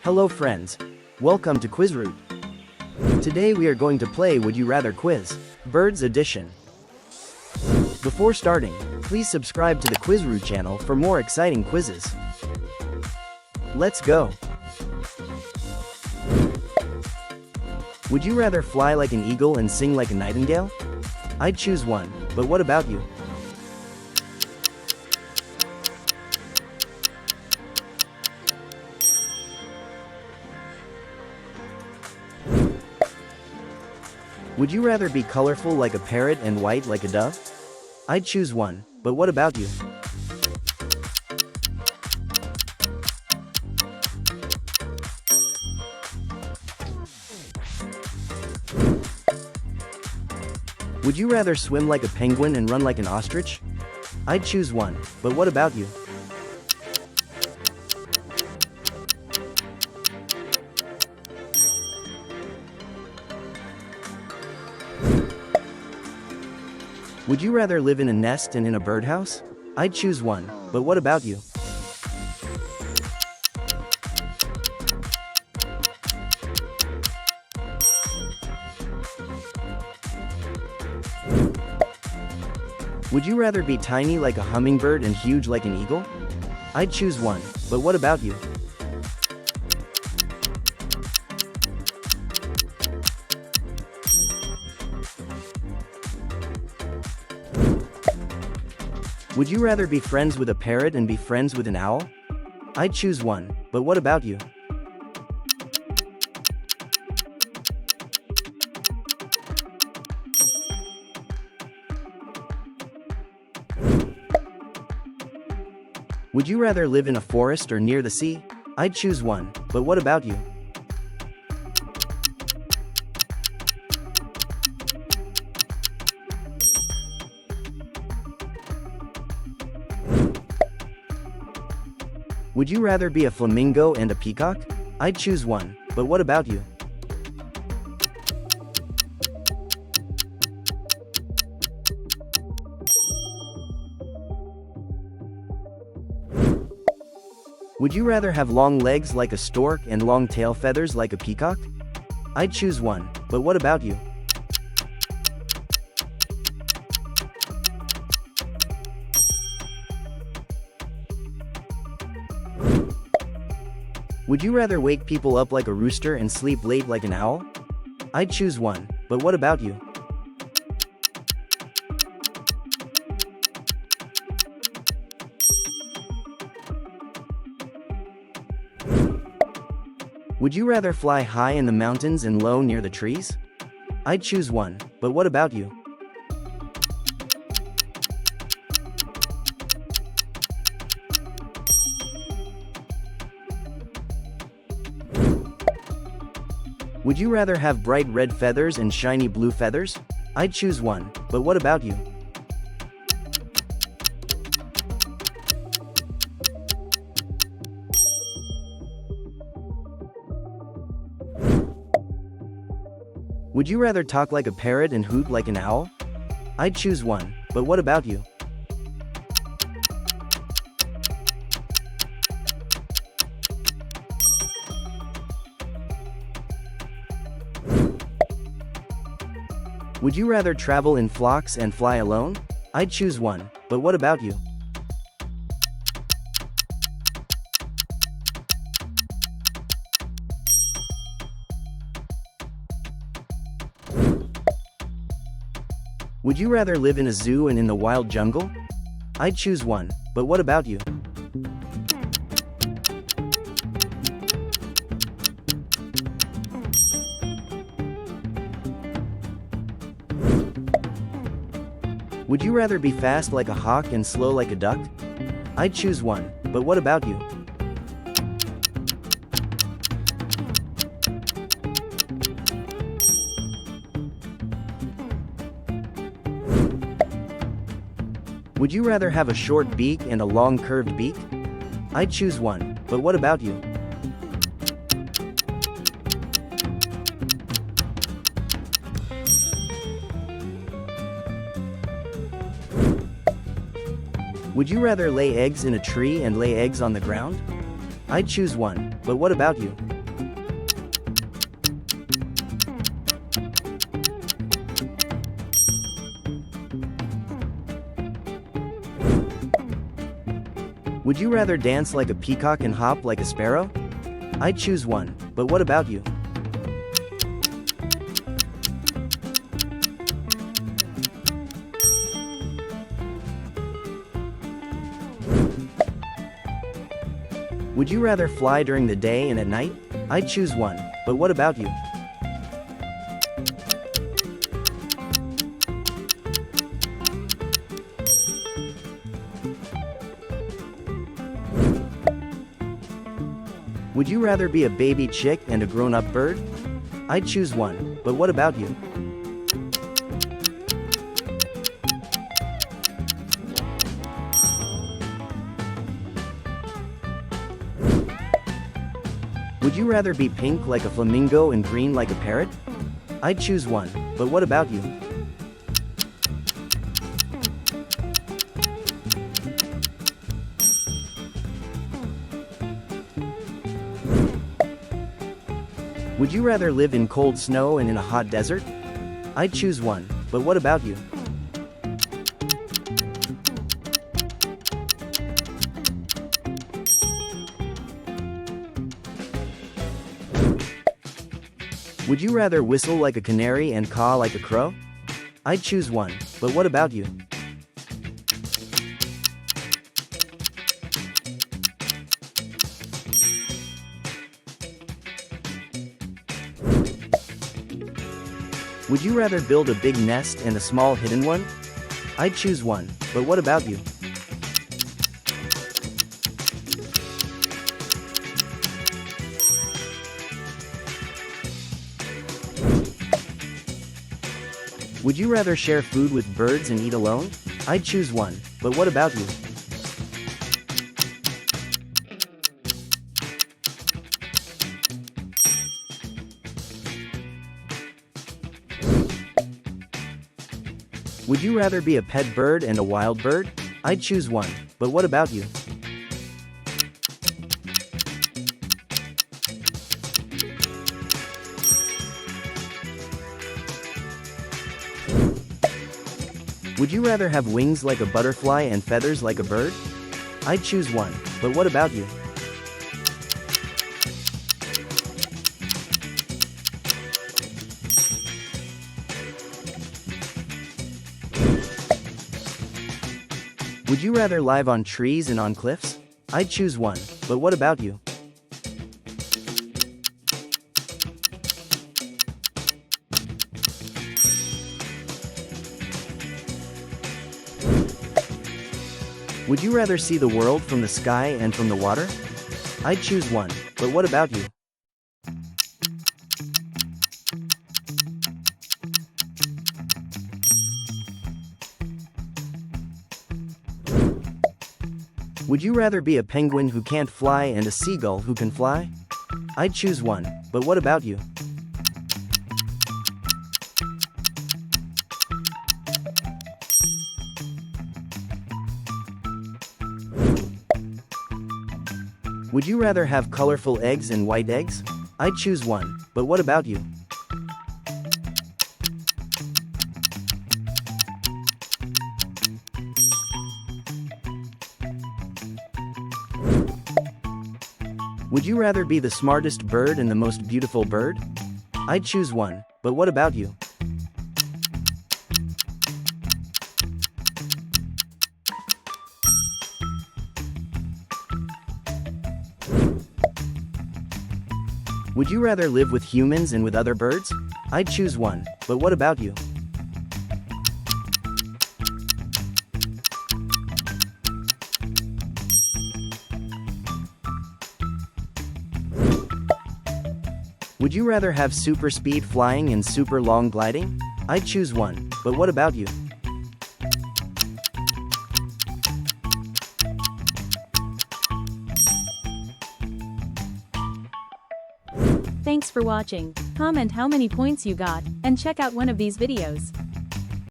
Hello friends. Welcome to Quizroot. Today we are going to play Would You Rather Quiz, Birds Edition. Before starting, please subscribe to the Quizroot channel for more exciting quizzes. Let's go. Would you rather fly like an eagle and sing like a nightingale? I'd choose one, but what about you? Would you rather be colorful like a parrot and white like a dove? I'd choose one, but what about you? Would you rather swim like a penguin and run like an ostrich? I'd choose one, but what about you? Would you rather live in a nest and in a birdhouse? I'd choose one, but what about you? Would you rather be tiny like a hummingbird and huge like an eagle? I'd choose one, but what about you? Would you rather be friends with a parrot and be friends with an owl? I'd choose one, but what about you? Would you rather live in a forest or near the sea? I'd choose one, but what about you? Would you rather be a flamingo and a peacock? I'd choose one, but what about you? Would you rather have long legs like a stork and long tail feathers like a peacock? I'd choose one, but what about you? Would you rather wake people up like a rooster and sleep late like an owl? I'd choose one, but what about you? Would you rather fly high in the mountains and low near the trees? I'd choose one, but what about you? Would you rather have bright red feathers and shiny blue feathers? I'd choose one, but what about you? Would you rather talk like a parrot and hoot like an owl? I'd choose one, but what about you? Would you rather travel in flocks and fly alone? I'd choose one, but what about you? Would you rather live in a zoo and in the wild jungle? I'd choose one, but what about you? Would you rather be fast like a hawk and slow like a duck? I'd choose one, but what about you? Would you rather have a short beak and a long curved beak? I'd choose one, but what about you? Would you rather lay eggs in a tree and lay eggs on the ground? I'd choose one, but what about you? Would you rather dance like a peacock and hop like a sparrow? I'd choose one, but what about you? Would you rather fly during the day and at night? I'd choose one, but what about you? Would you rather be a baby chick and a grown-up bird? I'd choose one, but what about you? Would you rather be pink like a flamingo and green like a parrot? I'd choose one, but what about you? Would you rather live in cold snow and in a hot desert? I'd choose one, but what about you? Would you rather whistle like a canary and caw like a crow? I'd choose one, but what about you? Would you rather build a big nest and a small hidden one? I'd choose one, but what about you? Would you rather share food with birds and eat alone? I'd choose one, but what about you? Would you rather be a pet bird and a wild bird? I'd choose one, but what about you? Would you rather have wings like a butterfly and feathers like a bird? I'd choose one, but what about you? Would you rather live on trees and on cliffs? I'd choose one, but what about you? Would you rather see the world from the sky and from the water? I'd choose one, but what about you? Would you rather be a penguin who can't fly and a seagull who can fly? I'd choose one, but what about you? Would you rather have colorful eggs and white eggs? I'd choose one, but what about you? Would you rather be the smartest bird and the most beautiful bird? I'd choose one, but what about you? Would you rather live with humans and with other birds? I'd choose one, but what about you? Would you rather have super speed flying and super long gliding? I'd choose one, but what about you? Thanks for watching. Comment how many points you got, and check out one of these videos.